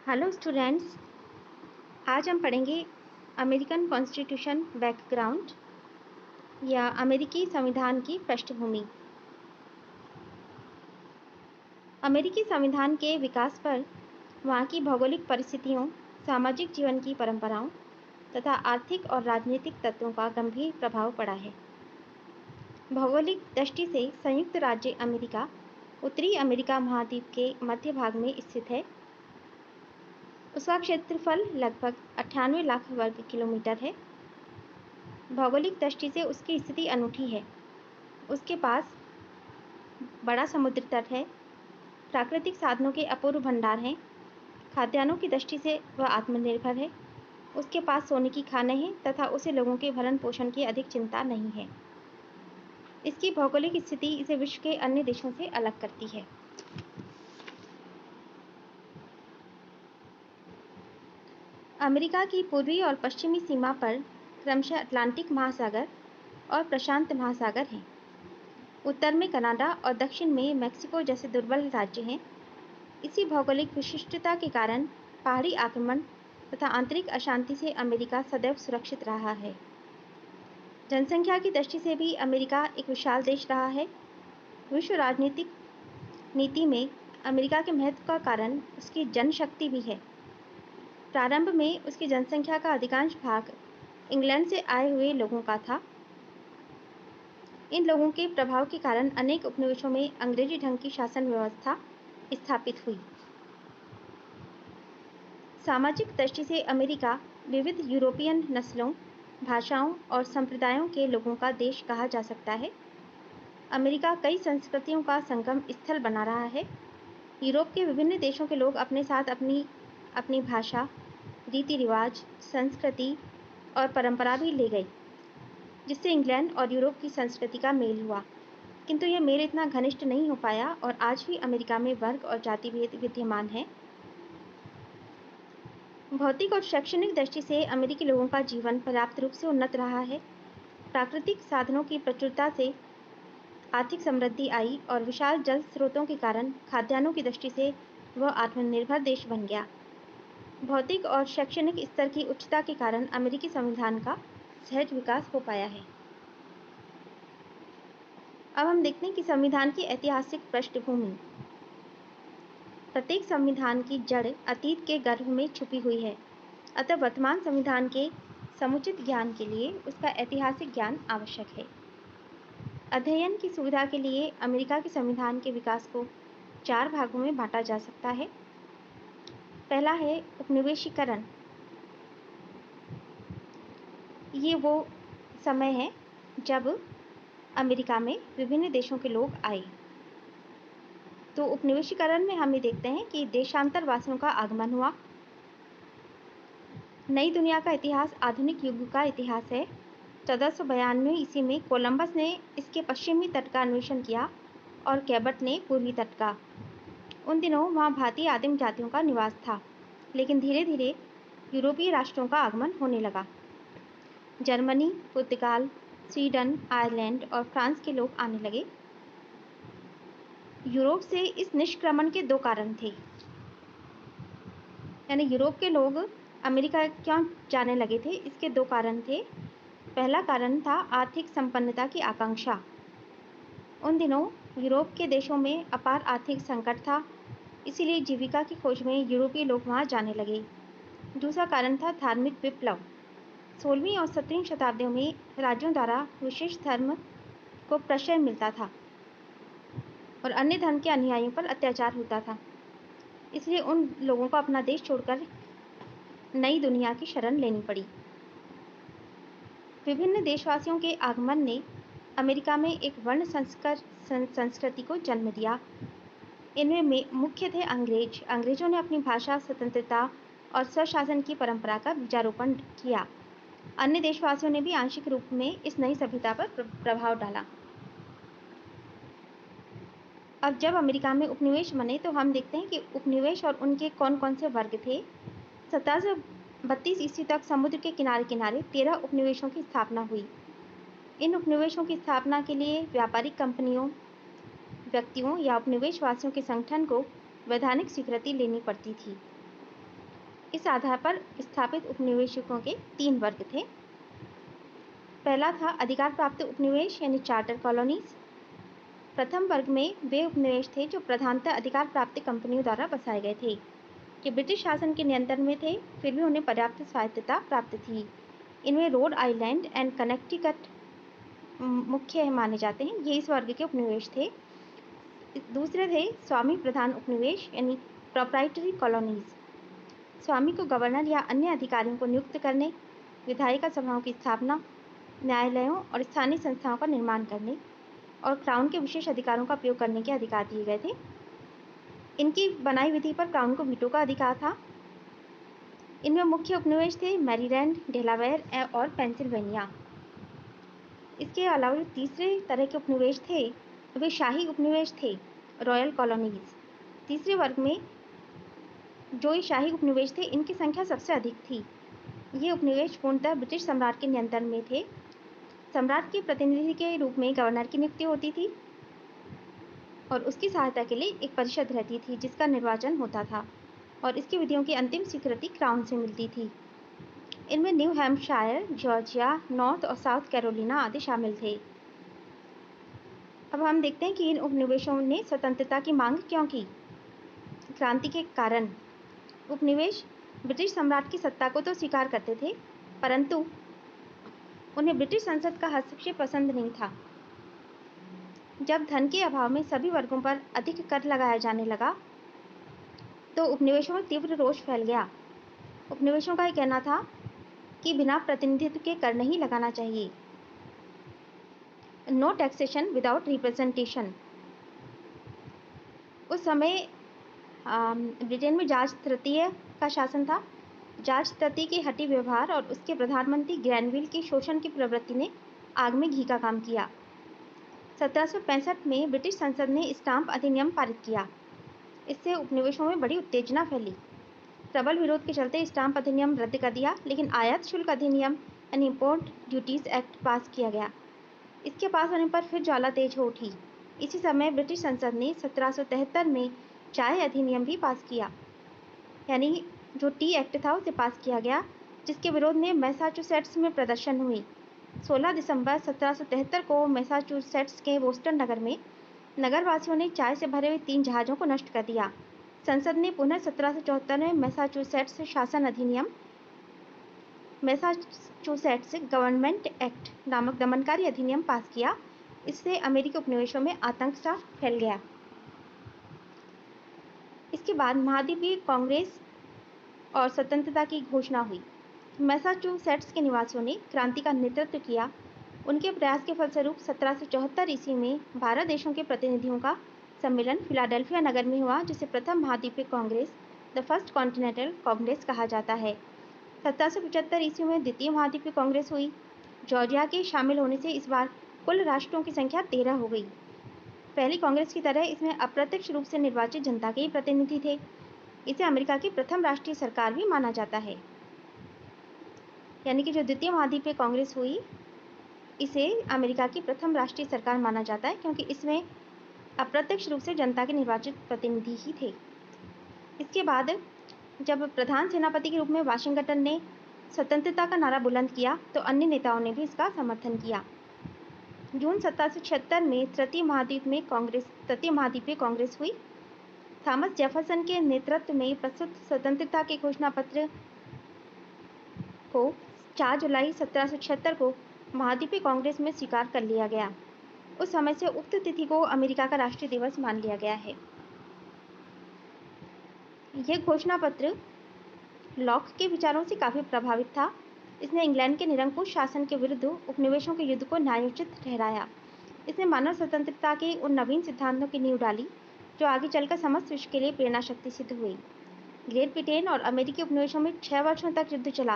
Hello students. आज हम पढ़ेंगे अमेरिकन कॉन्स्टिट्यूशन बैकग्राउंड या अमेरिकी संविधान की पृष्ठभूमि। अमेरिकी संविधान के विकास पर वहाँ की भौगोलिक परिस्थितियों, सामाजिक जीवन की परंपराओं तथा आर्थिक और राजनीतिक तत्वों का गंभीर प्रभाव पड़ा है। भौगोलिक दृष्टि से संयुक्त राज्य अमेरिका उत्तरी अमेरिका महाद्वीप के मध्य भाग में स्थित है। उसका क्षेत्रफल लगभग 98 लाख वर्ग किलोमीटर है। भौगोलिक दृष्टि से उसकी स्थिति अनूठी है। उसके पास बड़ा समुद्र तट है, प्राकृतिक साधनों के अपूर्व भंडार हैं, खाद्यान्नों की दृष्टि से वह आत्मनिर्भर है, उसके पास सोने की खानें हैं तथा उसे लोगों के भरण पोषण की अधिक चिंता नहीं है। इसकी भौगोलिक स्थिति इसे विश्व के अन्य देशों से अलग करती है। अमेरिका की पूर्वी और पश्चिमी सीमा पर क्रमशः अटलांटिक महासागर और प्रशांत महासागर हैं। उत्तर में कनाडा और दक्षिण में मेक्सिको जैसे दुर्बल राज्य हैं। इसी भौगोलिक विशिष्टता के कारण पहाड़ी आक्रमण तथा आंतरिक अशांति से अमेरिका सदैव सुरक्षित रहा है। जनसंख्या की दृष्टि से भी अमेरिका एक विशाल देश रहा है। विश्व राजनीतिक नीति में अमेरिका के महत्व का कारण उसकी जनशक्ति भी है। प्रारंभ में उसकी जनसंख्या का अधिकांश भाग इंग्लैंड से आए हुए लोगों का था। इन लोगों के प्रभाव के कारण अनेक उपनिवेशों में अंग्रेजी ढंग की शासन व्यवस्था स्थापित हुई। सामाजिक दृष्टि से अमेरिका विविध यूरोपियन नस्लों, भाषाओं और संप्रदायों के लोगों का देश कहा जा सकता है। अमेरिका कई संस्कृतियों का संगम स्थल बना रहा है। यूरोप के विभिन्न देशों के लोग अपने साथ अपनी अपनी भाषा, रीति रिवाज, संस्कृति और परंपरा भी ले गए, जिससे इंग्लैंड और यूरोप की संस्कृति का मेल हुआ। किंतु यह मेल इतना घनिष्ठ नहीं हो पाया और आज भी अमेरिका में वर्ग और जाति भेद विद्यमान है। भौतिक और शैक्षणिक दृष्टि से अमेरिकी लोगों का जीवन पर्याप्त रूप से उन्नत रहा है। प्राकृतिक साधनों की प्रचुरता से आर्थिक समृद्धि आई और विशाल जल स्रोतों के कारण खाद्यान्नों की दृष्टि से वह आत्मनिर्भर देश बन गया। भौतिक और शैक्षणिक स्तर की उच्चता के कारण अमेरिकी संविधान का सहज विकास हो पाया है। अब हम देखते हैं कि संविधान की ऐतिहासिक पृष्ठभूमि। प्रत्येक संविधान की जड़ अतीत के गर्भ में छुपी हुई है, अतः वर्तमान संविधान के समुचित ज्ञान के लिए उसका ऐतिहासिक ज्ञान आवश्यक है। अध्ययन की सुविधा के लिए अमेरिका के संविधान के विकास को 4 भागों में बांटा जा सकता है। पहला है उपनिवेशीकरण। ये वो समय है जब अमेरिका में विभिन्न देशों के लोग आए। तो उपनिवेशीकरण में हम ये देखते हैं कि देशांतर वासियों का आगमन हुआ। नई दुनिया का इतिहास आधुनिक युग का इतिहास है। 1492 ईस्वी में कोलंबस ने इसके पश्चिमी तट का अन्वेषण किया और कैबट ने पूर्वी तट का। उन दिनों वहाँ भारतीय आदिम जातियों का निवास था, लेकिन धीरे धीरे यूरोपीय राष्ट्रों का आगमन होने लगा। जर्मनी, पुर्तगाल, स्वीडन, आयरलैंड और फ्रांस के लोग आने लगे। यूरोप से इस निष्क्रमण के 2 कारण थे। यानी यूरोप के लोग अमेरिका क्यों जाने लगे थे, इसके 2 कारण थे। पहला कारण था आर्थिक संपन्नता की आकांक्षा। उन दिनों यूरोप के देशों में अपार आर्थिक संकट था, इसीलिए जीविका की खोज में यूरोपीय लोग वहां जाने लगे। दूसरा कारण था धार्मिक विप्लव। 16वीं और 17वीं शताब्दियों में राज्यों द्वारा विशेष धर्म को प्रश्रय मिलता था और अन्य धर्म के अनुयायियों पर अत्याचार होता था, इसलिए उन लोगों को अपना देश छोड़कर नई दुनिया की शरण लेनी पड़ी। विभिन्न देशवासियों के आगमन ने अमेरिका में एक वर्ण संस्कृति को जन्म दिया। इनमें मुख्य थे अंग्रेज। अंग्रेजों ने अपनी भाषा, स्वतंत्रता और स्वशासन की परंपरा का बीजारोपण किया। अन्य देशवासियों ने भी आंशिक रूप में इस नई सभ्यता पर प्रभाव डाला। अब जब अमेरिका में उपनिवेश बने तो हम देखते हैं कि उपनिवेश और उनके कौन कौन से वर्ग थे। 1732 ईस्वी तक समुद्र के किनारे किनारे 13 उपनिवेशों की स्थापना हुई। इन उपनिवेशों की स्थापना के लिए व्यापारिक कंपनियों, व्यक्तियों या उपनिवेशवासियों के संगठन को वैधानिक स्वीकृति लेनी पड़ती थी। इस आधार पर स्थापित उपनिवेशकों के 3 वर्ग थे। पहला था अधिकार प्राप्त उपनिवेश यानी चार्टर कॉलोनीज। प्रथम वर्ग में वे उपनिवेश थे जो प्रधानतः अधिकार प्राप्त कंपनियों द्वारा बसाए गए थे, कि ब्रिटिश शासन के नियंत्रण में थे, फिर भी उन्हें पर्याप्त स्वायत्तता प्राप्त थी। इनमें रोड आइलैंड एंड कनेक्टिकट मुख्य माने जाते हैं। ये इस वर्ग के उपनिवेश थे। दूसरे थे स्वामी प्रधान उपनिवेश यानी प्रोप्राइटरी कॉलोनीज। स्वामी को गवर्नर या अन्य अधिकारियों को नियुक्त करने, विधायिका सभाओं की स्थापना, न्यायालयों और स्थानीय संस्थाओं का निर्माण करने और क्राउन के विशेष अधिकारों का उपयोग करने के अधिकार दिए गए थे। इनकी बनाई विधि पर क्राउन को वीटो का अधिकार था। इनमें मुख्य उपनिवेश थे मैरीलैंड, डेलावेयर और पेंसिल्वेनिया। इसके अलावा तीसरे तरह के उपनिवेश थे वे शाही उपनिवेश थे, रॉयल कॉलोनीज। तीसरे वर्ग में जो ये शाही उपनिवेश थे, इनकी संख्या सबसे अधिक थी। ये उपनिवेश पूर्णतः ब्रिटिश सम्राट के नियंत्रण में थे। सम्राट के प्रतिनिधि के रूप में गवर्नर की नियुक्ति होती थी और उसकी सहायता के लिए एक परिषद रहती थी जिसका निर्वाचन होता था, और इसकी विधियों की अंतिम स्वीकृति क्राउन से मिलती थी। इनमें न्यू हैम्पशायर, जॉर्जिया, नॉर्थ और साउथ कैरोलिना आदि शामिल थे। अब हम देखते हैं कि इन उपनिवेशों ने स्वतंत्रता की मांग क्यों की। क्रांति के कारण उपनिवेश ब्रिटिश सम्राट की सत्ता को तो स्वीकार करते थे, परंतु उन्हें ब्रिटिश संसद का हस्तक्षेप पसंद नहीं था। जब धन के अभाव में सभी वर्गों पर अधिक कर लगाया जाने लगा, तो उपनिवेशों में तीव्र रोष फैल गया। उपनिवेशों का यह कहना था कि बिना प्रतिनिधित्व के कर नहीं लगाना चाहिए। No taxation without representation. उस समय ब्रिटेन में जॉर्ज तृतीय का शासन था। जॉर्ज तृतीय के हठी व्यवहार और उसके प्रधानमंत्री ग्रैनविल की शोषण की प्रवृत्ति ने आग में घी का काम किया। 1765 में ब्रिटिश संसद ने स्टाम्प अधिनियम पारित किया। इससे उपनिवेशों में बड़ी उत्तेजना फैली। प्रबल विरोध के चलते स्टाम्प अधिनियम रद्द कर दिया, लेकिन आयात शुल्क अधिनियम यानी इम्पोर्ट ड्यूटीज एक्ट पास किया गया। इसके पास होने पर फिर ज्वाला तेज हो उठी। इसी समय ब्रिटिश संसद ने 1773 में चाय अधिनियम भी पास किया, यानी जो टी एक्ट था उसे पास किया गया, जिसके विरोध में मैसाचुसेट्स में प्रदर्शन हुए। 16 दिसंबर 1773 को मैसाचुसेट्स के बोस्टन नगर में नगरवासियों ने चाय से भरे हुए 3 जहाज़ों को नष्ट कर दिया। संसद ने पुनः 1774 में मैसाचुसेट्स शासन अधिनियम, मैसाचुसेट्स गवर्नमेंट एक्ट नामक दमनकारी अधिनियम पास किया। इससे अमेरिकी उपनिवेशों में आतंक सा फैल गया। इसके बाद महाद्वीपीय कांग्रेस और स्वतंत्रता की घोषणा हुई। मैसाचुसेट्स के निवासियों ने क्रांति का नेतृत्व किया। उनके प्रयास के फलस्वरूप 1774 ईस्वी में 12 देशों के प्रतिनिधियों का सम्मेलन फिलाडेल्फिया नगर में हुआ, जिसे प्रथम महाद्वीपीय Congress, the first continental Congress कहा जाता है। 1775 ईस्वी में द्वितीय महाद्वीपीय कांग्रेस हुई। जॉर्जिया के शामिल होने से इस बार कुल राष्ट्रों की संख्या 13 हो गई। पहली कांग्रेस की तरह इसमें अप्रत्यक्ष रूप से निर्वाचित जनता के ही प्रतिनिधि थे। इसे अमेरिका की प्रथम राष्ट्रीय सरकार भी माना जाता है। यानी कि जो द्वितीय महाद्वीपीय कांग्रेस हुई, इसे अमेरिका की प्रथम राष्ट्रीय सरकार माना जाता है, क्योंकि इसमें अप्रत्यक्ष रूप से जनता के निर्वाचित प्रतिनिधि ही थे। इसके बाद जब प्रधान सेनापति के रूप में वाशिंगटन ने स्वतंत्रता का नारा बुलंद किया, तो अन्य नेताओं ने भी इसका समर्थन किया। जून 1776 में तृतीय महाद्वीपीय कांग्रेस हुई। थॉमस जेफरसन के नेतृत्व में प्रस्तुत स्वतंत्रता के घोषणा पत्र को 4 जुलाई 1776 को महाद्वीपीय कांग्रेस में स्वीकार कर लिया गया। उस समय से उक्त तिथि को अमेरिका का राष्ट्रीय दिवस मान लिया गया है। यह घोषणा पत्र लॉक के विचारों से काफी प्रभावित था। इसने इंग्लैंड के निरंकुश शासन के विरुद्ध उपनिवेशों के युद्ध को न्यायोचित ठहराया। इसने मानव स्वतंत्रता के उन नवीन सिद्धांतों की नींव डाली जो आगे चलकर समस्त विश्व के लिए प्रेरणा शक्ति सिद्ध हुई। ग्रेट ब्रिटेन और अमेरिकी उपनिवेशों में 6 वर्षों तक युद्ध चला।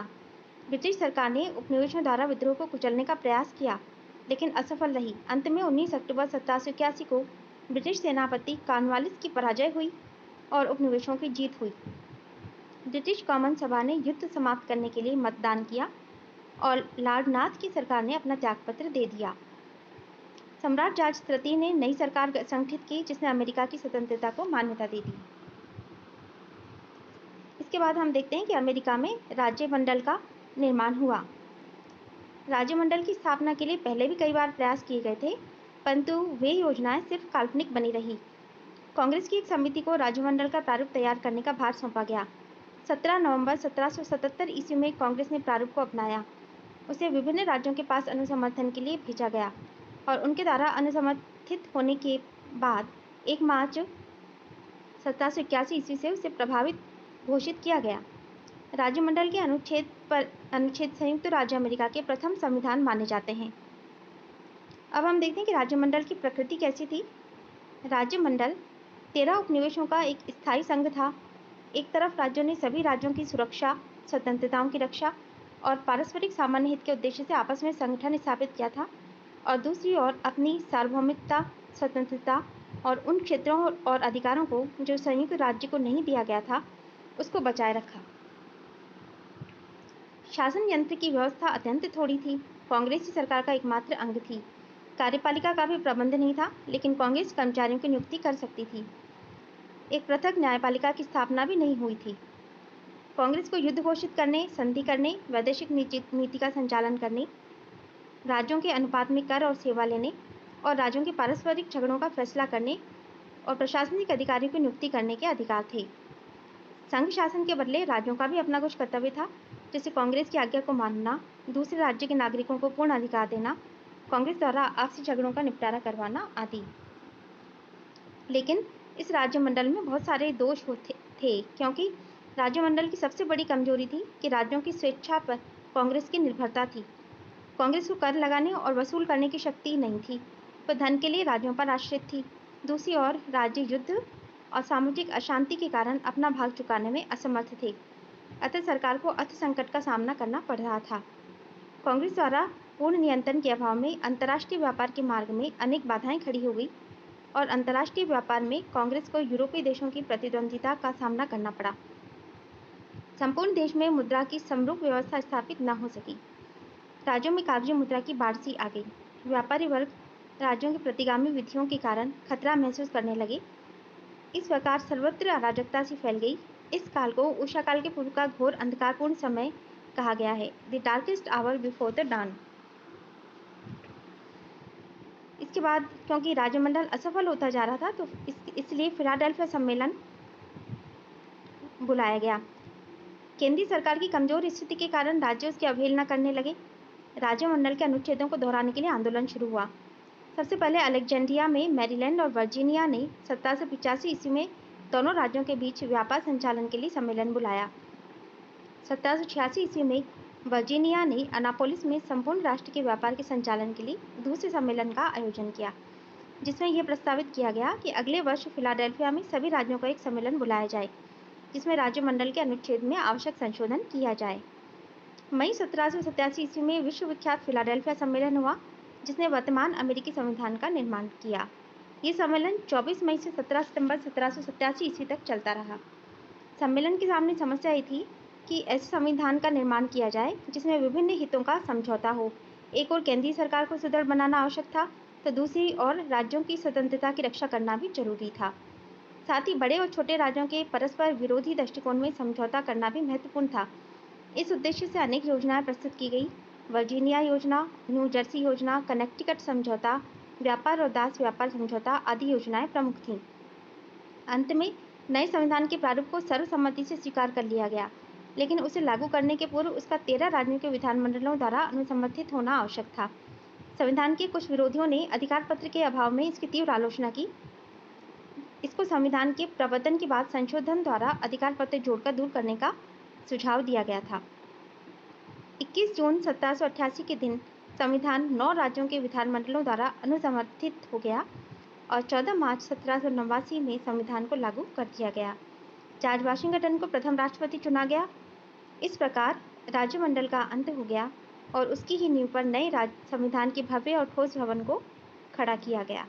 ब्रिटिश सरकार ने उपनिवेशों द्वारा विद्रोह को कुचलने का प्रयास किया, लेकिन असफल रही। अंत में 19 अक्टूबर 1781 को ब्रिटिश सेनापति कॉर्नवालिस की पराजय हुई और उपनिवेशों की जीत हुई। ब्रिटिश कॉमन सभा ने युद्ध समाप्त करने के लिए मतदान किया और लॉर्ड नाथ की सरकार ने अपना त्यागपत्र दे दिया। सम्राट जॉर्ज तृतीय ने नई सरकार गठित की, जिसने अमेरिका की स्वतंत्रता को मान्यता दे दी। इसके बाद हम देखते हैं कि अमेरिका में राज्यमंडल का निर्माण हुआ। राज्यमंडल की स्थापना के लिए पहले भी कई बार प्रयास किए गए थे, परंतु वे योजनाएं सिर्फ काल्पनिक बनी रही। कांग्रेस की एक समिति को राज्यमंडल का प्रारूप तैयार करने का भार सौंपा गया। 17 नवंबर 1777 ईस्वी में कांग्रेस ने प्रारूप को अपनाया। उसे विभिन्न राज्यों के पास अनुसमर्थन के लिए भेजा गया और उनके द्वारा अनुसमर्थित होने के बाद 1 मार्च 1781 ईस्वी से उसे प्रभावित घोषित किया गया। राज्यमंडल के अनुच्छेद संयुक्त राज्य अमेरिका के प्रथम संविधान माने जाते हैं। अब हम देखते हैं कि राज्यमंडल की प्रकृति कैसी थी। राज्यमंडल 13 उपनिवेशों का एक स्थायी संघ था। एक तरफ राज्यों ने सभी राज्यों की सुरक्षा, स्वतंत्रताओं की रक्षा और पारस्परिक सामान्य हित के उद्देश्य से आपस में संगठन स्थापित किया था, और दूसरी ओर अपनी सार्वभौमिकता, स्वतंत्रता और उन क्षेत्रों और अधिकारों को जो संयुक्त राज्य को नहीं दिया गया था, उसको बचाए रखा। शासन यंत्र की व्यवस्था अत्यंत थोड़ी थी। कांग्रेस की सरकार का एकमात्र अंग थी। कार्यपालिका का भी प्रबंध नहीं था, लेकिन कांग्रेस कर्मचारियों की नियुक्ति कर सकती थी। एक पृथक न्यायपालिका की स्थापना भी नहीं हुई थी। कांग्रेस को युद्ध घोषित करने, संधि करने, वैदेशिक नीति का संचालन करने, राज्यों के अनुपात में कर और सेवा लेने और राज्यों के पारस्परिक झगड़ों का फैसला करने और प्रशासनिक अधिकारियों की नियुक्ति करने के अधिकार थे। संघ शासन के बदले राज्यों का भी अपना कुछ कर्तव्य था, जैसे कांग्रेस की आज्ञा को मानना, दूसरे राज्य के नागरिकों को पूर्ण अधिकार देना, कांग्रेस द्वारा आपसी झगड़ों का निपटारा करवाना आदि। लेकिन इस राज्यमंडल में बहुत सारे दोष थे, क्योंकि राज्यमंडल की सबसे बड़ी कमजोरी थी कि राज्यों की स्वेच्छा पर कांग्रेस की निर्भरता थी। कांग्रेस को कर लगाने और वसूल करने की शक्ति नहीं थी, वह धन के लिए राज्यों पर आश्रित थी। दूसरी ओर राज्य युद्ध और सामाजिक अशांति के कारण अपना भाग चुकाने में असमर्थ थे, अतः सरकार को अर्थ संकट का सामना करना पड़ रहा था। कांग्रेस द्वारा पूर्ण नियंत्रण के अभाव में अंतर्राष्ट्रीय व्यापार के मार्ग में अनेक बाधाएं खड़ी हो गई और अंतर्राष्ट्रीय व्यापार में कांग्रेस को यूरोपीय देशों की प्रतिद्वंदिता का सामना करना पड़ा। संपूर्ण देश में मुद्रा की समरूप व्यवस्था स्थापित न हो सकी। राज्यों में कागजी मुद्रा की बाढ़ सी आ गई। व्यापारी वर्ग राज्यों की प्रतिगामी विधियों के कारण खतरा महसूस करने लगे। इस प्रकार सर्वत्र अराजकता सी फैल गई। इस काल को उषा काल के पूर्व का घोर अंधकारपूर्ण समय कहा गया है, the darkest hour before the dawn. इसके बाद क्योंकि राज्यमंडल असफल होता जा रहा था, तो इसलिए फिलाडेल्फिया सम्मेलन बुलाया गया। केंद्रीय सरकार की कमजोर स्थिति के कारण राज्य उसकी अवहेलना करने लगे। राज्यमंडल के अनुच्छेदों को दोहराने के लिए आंदोलन शुरू हुआ। सबसे पहले अलेक्जेंड्रिया में मैरीलैंड और वर्जीनिया ने 1785 ईस्वी में दोनों राज्यों के बीच व्यापार संचालन के लिए सम्मेलन बुलाया। 1786 ईस्वी में वर्जीनिया ने अनापोलिस में संपूर्ण राष्ट्र के व्यापार के संचालन के लिए दूसरे सम्मेलन का आयोजन किया, जिसमें यह प्रस्तावित किया गया कि अगले वर्ष फिलाडेल्फिया में सभी राज्यों का एक सम्मेलन बुलाया जाए, जिसमें राज्यमंडल के अनुच्छेद में आवश्यक संशोधन किया जाए। मई 1787 ईस्वी में विश्वविख्यात फिलाडेल्फिया सम्मेलन हुआ, जिसने वर्तमान अमेरिकी संविधान का निर्माण किया। ये सम्मेलन 24 मई से 17 सितंबर 1787 ईस्वी तक चलता रहा। सम्मेलन के सामने समस्या ये थी कि ऐसे संविधान का निर्माण किया जाए जिसमें विभिन्न हितों का समझौता हो। एक ओर केंद्रीय सरकार को सुदृढ़ बनाना आवश्यक था, तो दूसरी ओर राज्यों की स्वतंत्रता की रक्षा करना भी जरूरी था। साथ ही बड़े और छोटे राज्यों के परस्पर विरोधी दृष्टिकोण में समझौता करना भी महत्वपूर्ण था। इस उद्देश्य से अनेक योजनाएं प्रस्तुत की गई। वर्जीनिया योजना, न्यू जर्सी योजना, कनेक्टिकट समझौता, व्यापार और दास व्यापार समझौता आदि योजनाएं प्रमुख थीं। अंत में नए संविधान के प्रारूप को सर्वसम्मति से स्वीकार कर लिया गया, लेकिन उसे लागू करने के पूर्व उसका 13 राज्यों के विधानमंडलों द्वारा अनुसमर्थित होना आवश्यक था। संविधान के कुछ विरोधियों ने अधिकार पत्र के अभाव में इसकी तीव्र आलोचना की। इसको संविधान के प्रवर्तन के बाद संशोधन द्वारा अधिकार पत्र जोड़कर दूर करने का सुझाव दिया गया था। 21 जून 1788 के दिन संविधान 9 राज्यों के विधानमंडलों द्वारा अनुसमर्थित हो गया और 14 मार्च 1789 में संविधान को लागू कर दिया गया। जॉर्ज वाशिंगटन को प्रथम राष्ट्रपति चुना गया। इस प्रकार राज्यमंडल का अंत हो गया और उसकी ही नींव पर नए संविधान के भव्य और ठोस भवन को खड़ा किया गया।